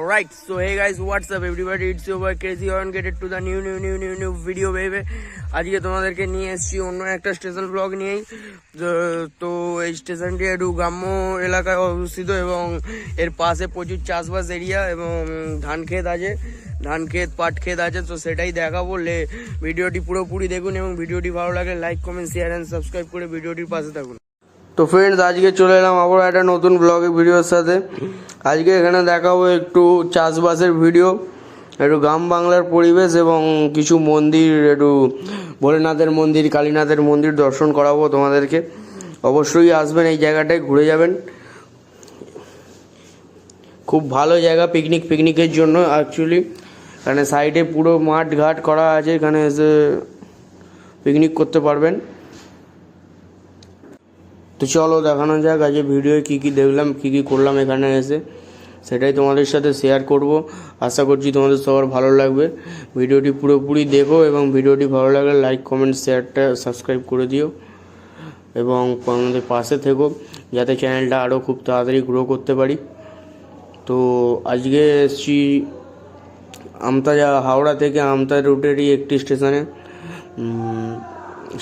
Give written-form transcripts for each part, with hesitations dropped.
Alright, so hey guys, what's up everybody? It's your boy Crazy on get it to the new video baby. আজকে তোমাদেরকে নিয়ে এসেছি অন্য একটা station blog নিয়েই। তো এই স্টেশনটি একটু গ্রাম্য এলাকায় অবস্থিত এবং এর পাশে প্রচুর চাষবাস এরিয়া এবং ধান ক্ষেত পাট ক্ষেত আছে। তো সেটাই দেখাবো। ভিডিওটি পুরোপুরি দেখুন এবং ভিডিওটি ভালো লাগে like comment share and subscribe করে ভিডিওটির পাশে থাকুন। তো ফ্রেন্ডস, আজকে চলে এলাম আবার একটা নতুন ব্লগে ভিডিওর সাথে। আজকে এখানে দেখাবো একটু চাষবাসের ভিডিও, একটু গ্রাম বাংলার পরিবেশ এবং কিছু মন্দির, একটু ভোলেনাথের মন্দির, কালীনাথের মন্দির দর্শন করাবো তোমাদেরকে। অবশ্যই আসবেন, এই জায়গাটায় ঘুরে যাবেন। খুব ভালো জায়গা পিকনিকের জন্য অ্যাকচুয়ালি। এখানে সাইডে পুরো মাঠ ঘাট করা আছে, এখানে এসে পিকনিক করতে পারবেন। তো চলো দেখানো যাক আজকে ভিডিওয়ে কী দেখলাম, কী করলাম এখানে এসে, সেটাই তোমাদের সাথে শেয়ার করব। আশা করছি তোমাদের সবার ভালো লাগবে। ভিডিওটি পুরোপুরি দেখো এবং ভিডিওটি ভালো লাগলে লাইক কমেন্ট শেয়ারটা সাবস্ক্রাইব করে দিও এবং আমাদের পাশে থেকো যাতে চ্যানেলটা আরও খুব তাড়াতাড়ি গ্রো করতে পারি। তো আজকে এসেছি হাওড়া থেকে আমতা রুটেরই একটি স্টেশনে।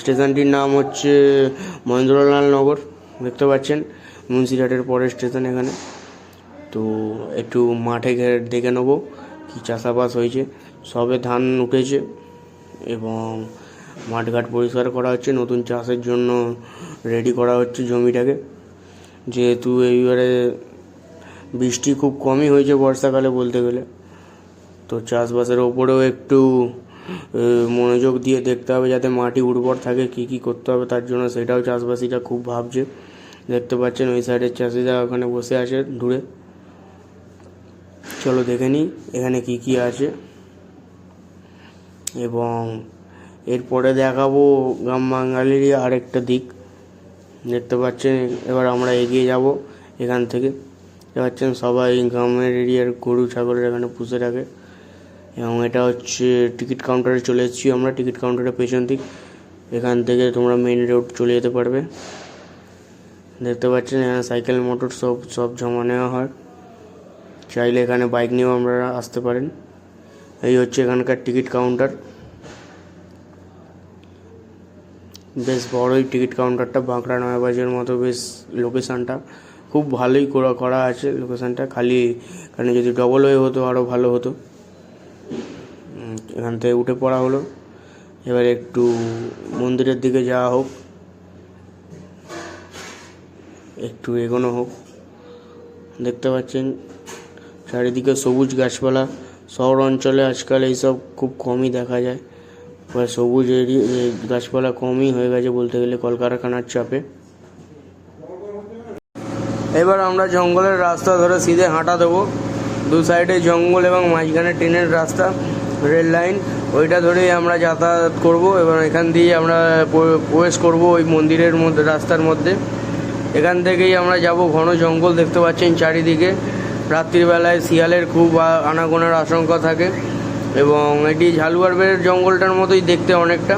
স্টেশনটির নাম হচ্ছে মহেন্দ্রলাল নগর, দেখতে পাচ্ছেন মুন্সিরহাটের পরের স্টেশন এখানে। তো একটু মাঠে দেখে নেবো কী চাষাবাস হয়েছে। সবে ধান উঠেছে এবং মাঠঘাট পরিষ্কার করা হচ্ছে, নতুন চাষের জন্য রেডি করা হচ্ছে জমিটাকে। যেহেতু এইবারে বৃষ্টি খুব কমই হয়েছে বর্ষাকালে বলতে গেলে, তো চাষবাসের ওপরেও একটু মনোযোগ দিয়ে দেখতে হবে যাতে মাটি উর্বর থাকে। কী করতে হবে তার জন্য সেটাও চাষবাসীরা খুব ভাবছে। দেখতে পাচ্ছেন ওই সাইডের চাষিরা ওখানে বসে আছে দূরে। চলো দেখে নিই এখানে কী আছে এবং এরপরে দেখাবো গ্রাম বাঙালিরই আরেকটা দিক। দেখতে পাচ্ছেন এবার আমরা এগিয়ে যাব এখান থেকে। দেখতে পাচ্ছেন সবাই গ্রামের এরিয়ার গরু ছাগলের এখানে পুষে রাখে এবং এটা হচ্ছে টিকিট কাউন্টারে চলে এসেছি আমরা। টিকিট কাউন্টারের পেছন দিক, এখান থেকে তোমরা মেন রোড চলে যেতে পারবে। দেখতে পাচ্ছেন এখানে সাইকেল মোটর সব জমা নেওয়া হয়, চাইলে এখানে বাইক নিয়েও আপনারা আসতে পারেন। এই হচ্ছে এখানকার টিকিট কাউন্টার, বেশ বড়ই টিকিট কাউন্টারটা, বাঁকড়া নয়াবাজারের মতো বেশ লোকেশানটা খুব ভালোই করা আছে লোকেশানটা। খালি এখানে যদি ডবল ওয়ে হতো আরও ভালো হতো। এখান থেকে উঠে পড়া হলো, এবার একটু মন্দিরের দিকে যাওয়া হোক, একটু এগোনো হোক। দেখতে পাচ্ছেন চারিদিকে সবুজ গাছপালা। শহর অঞ্চলে আজকাল এইসব খুব কমই দেখা যায়, বা সবুজ গাছপালা কমই হয়ে গেছে বলতে গেলে কলকারখানার চাপে। এবার আমরা জঙ্গলের রাস্তা ধরে সিধে হাঁটা দেবো। দু সাইডে জঙ্গল এবং মাঝখানে ট্রেনের রাস্তা, রেল লাইন, ওইটা ধরেই আমরা যাতায়াত করব এবং এখান দিয়ে আমরা প্রবেশ করব ওই মন্দিরের মধ্যে, রাস্তার মধ্যে। এখান থেকেই আমরা যাব ঘন জঙ্গল। দেখতে পাচ্ছেন চারিদিকে রাত্রিবেলায় শিয়ালের খুব আনাগোনার আশঙ্কা থাকে এবং এটি ঝালুয়ারবের জঙ্গলটার মতোই দেখতে অনেকটা।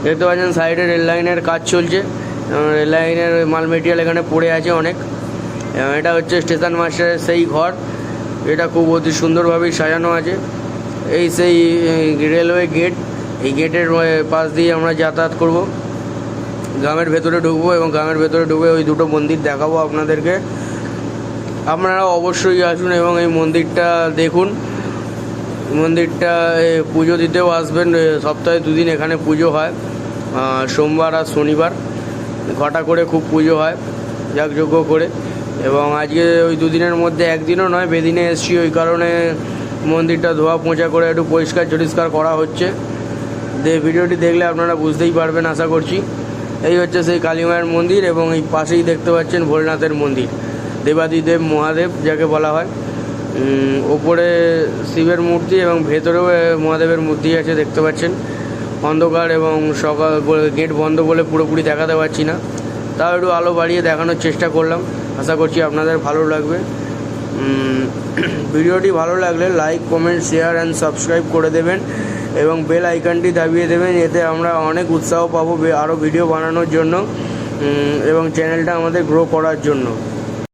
দেখতে পাচ্ছেন সাইডে রেল লাইনের কাজ চলছে, রেল লাইনের মাল মেটেরিয়াল এখানে পড়ে আছে অনেক। এটা হচ্ছে স্টেশন মাস্টারের সেই ঘর, এটা খুব অতি সুন্দরভাবেই সাজানো আছে। এই সেই রেলওয়ে গেট, এই গেটের পাশ দিয়ে আমরা যাতায়াত করব, গ্রামের ভেতরে ঢুকবো এবং গ্রামের ভেতরে ঢুকে ওই দুটো মন্দির দেখাবো আপনাদেরকে। আপনারা অবশ্যই আসুন এবং এই মন্দিরটা দেখুন। মন্দিরটা পুজো দিতেও আসবেন, সপ্তাহে 2 দিন এখানে পুজো হয়, সোমবার আর শনিবার ঘটা করে খুব পুজো হয় যাগযজ্ঞ করে। এবং আজকে ওই 2 দিনের মধ্যে একদিনও নয়, বেদিনে এসেছি, ওই কারণে মন্দিরটা ধোয়া পোঁছা করে একটু পরিষ্কার করা হচ্ছে। ভিডিওটি দেখলে আপনারা বুঝতেই পারবেন আশা করছি। এই হচ্ছে সেই কালী মায়ের মন্দির এবং এই পাশেই দেখতে পাচ্ছেন ভোলেনাথের মন্দির, দেবাদিদেব মহাদেব যাকে বলা হয়। ওপরে শিবের মূর্তি এবং ভেতরেও মহাদেবের মূর্তি আছে দেখতে পাচ্ছেন। অন্ধকার এবং সকাল গেট বন্ধ বলে পুরোপুরি দেখাতে পারছি না, তাও একটু আলো বাড়িয়ে দেখানোর চেষ্টা করলাম। আশা করছি আপনাদের ভালো লাগবে। ভিডিওটি ভালো লাগলে like comment share and subscribe করে দেবেন এবং বেল আইকনটি দাবিয়ে দেবেন, এতে আমরা অনেক উৎসাহ পাবো আরও ভিডিও বানানোর জন্য এবং চ্যানেলটা আমাদের গ্রো করার জন্য।